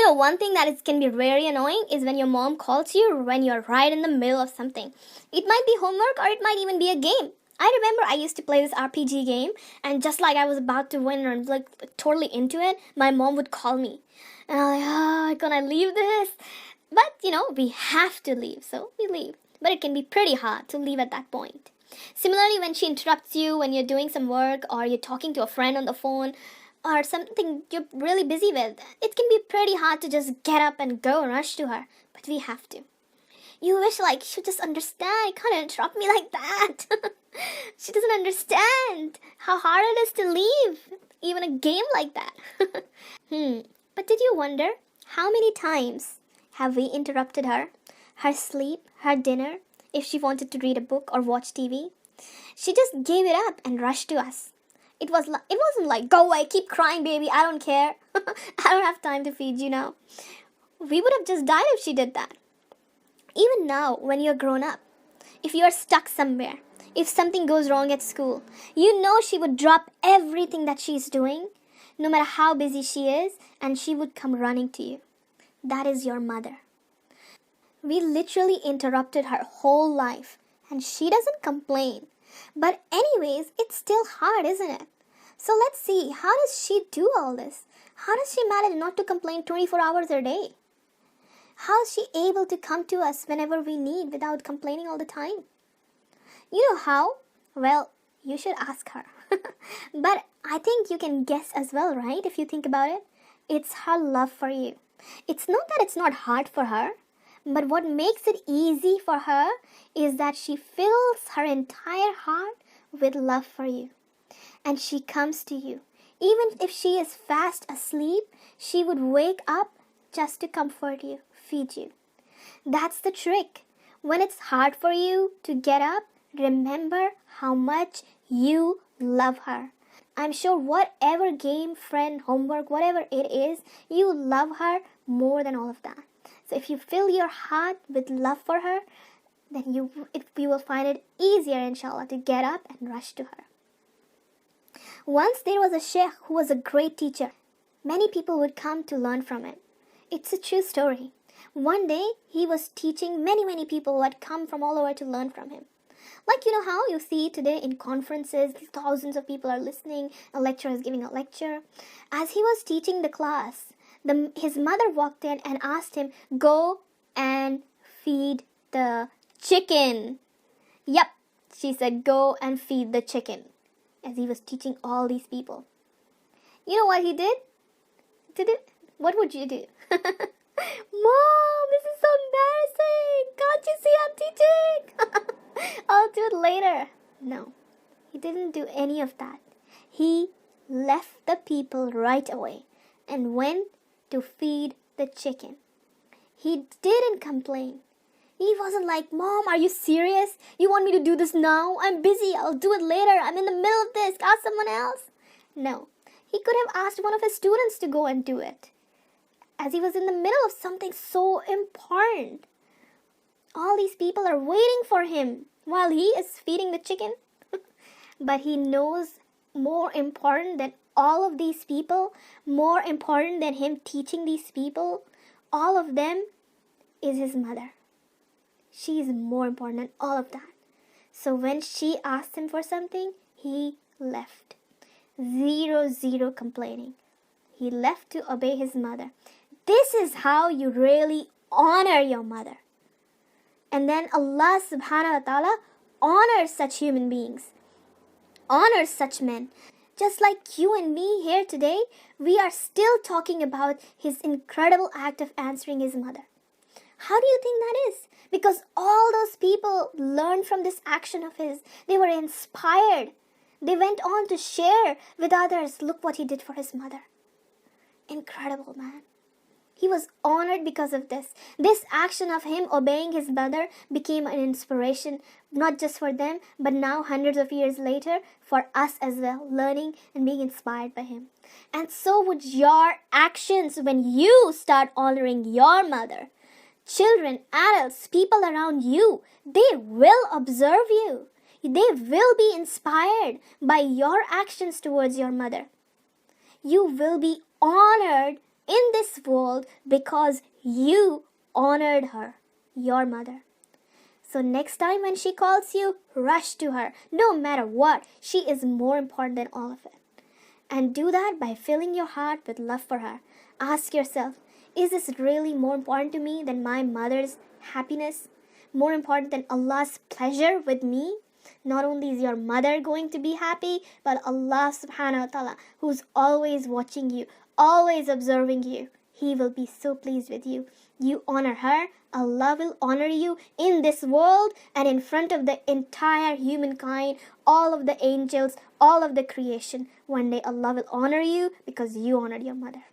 One thing that can be very annoying is when your mom calls you when you're right in the middle of something. It might be homework or it might even be a game. I remember I used to play this RPG game, and just like I was about to win or like totally into it, my mom would call me. And I'm like, can I leave this? But we have to leave, so we leave. But it can be pretty hard to leave at that point. Similarly, when she interrupts you when you're doing some work or you're talking to a friend on the phone, or something you're really busy with, it can be pretty hard to just get up and go and rush to her. But we have to. You wish she would just understand. You can't interrupt me like that. She doesn't understand how hard it is to leave even a game like that. But did you wonder how many times have we interrupted her sleep, her dinner, if she wanted to read a book or watch TV? She just gave it up and rushed to us. It wasn't like, go away, keep crying, baby, I don't care. I don't have time to feed you now. We would have just died if she did that. Even now, when you're grown up, if you're stuck somewhere, if something goes wrong at school, she would drop everything that she's doing, no matter how busy she is, and she would come running to you. That is your mother. We literally interrupted her whole life, and she doesn't complain. But anyways, it's still hard, isn't it? So let's see, how does she do all this? How does she manage not to complain 24 hours a day? How is she able to come to us whenever we need without complaining all the time? You know how? Well, you should ask her. But I think you can guess as well, right? If you think about it, it's her love for you. It's not that it's not hard for her, but what makes it easy for her is that she fills her entire heart with love for you. And she comes to you. Even if she is fast asleep, she would wake up just to comfort you, feed you. That's the trick. When it's hard for you to get up, remember how much you love her. I'm sure whatever game, friend, homework, whatever it is, you love her more than all of that. So if you fill your heart with love for her, then you will find it easier, inshallah, to get up and rush to her. Once there was a sheikh who was a great teacher. Many people would come to learn from him. It's a true story. One day, he was teaching many people who had come from all over to learn from him. Like how you see today in conferences, thousands of people are listening, a lecturer is giving a lecture. As he was teaching the class, his mother walked in and asked him, go and feed the chicken. Yep, she said, go and feed the chicken. As he was teaching all these people. You know what he did? What would you do? Mom, this is so embarrassing. Can't you see I'm teaching? I'll do it later. No, he didn't do any of that. He left the people right away and went to feed the chicken. He didn't complain. He wasn't like, Mom, are you serious? You want me to do this now? I'm busy. I'll do it later. I'm in the middle of this. Ask someone else. No, he could have asked one of his students to go and do it, as he was in the middle of something so important. All these people are waiting for him while he is feeding the chicken. But he knows more important than all of these people, more important than him teaching these people, all of them, is his mother. She is more important than all of that. So when she asked him for something, he left. Zero complaining. He left to obey his mother. This is how you really honor your mother. And then Allah subhanahu wa ta'ala honors such human beings, honors such men. Just like you and me here today, we are still talking about his incredible act of answering his mother. How do you think that is? Because all those people learned from this action of his. They were inspired. They went on to share with others. Look what he did for his mother. Incredible, man. He was honored because of this. This action of him obeying his mother became an inspiration, not just for them, but now hundreds of years later, for us as well, learning and being inspired by him. And so would your actions when you start honoring your mother. Children, adults, people around you, they will observe you. They will be inspired by your actions towards your mother. You will be honored in this world because you honored her, your mother. So next time when she calls you, rush to her. No matter what, she is more important than all of it. And do that by filling your heart with love for her. Ask yourself, is this really more important to me than my mother's happiness? More important than Allah's pleasure with me? Not only is your mother going to be happy, but Allah subhanahu wa ta'ala, who's always watching you, always observing you, He will be so pleased with you. You honor her, Allah will honor you in this world and in front of the entire humankind, all of the angels, all of the creation. One day Allah will honor you because you honored your mother.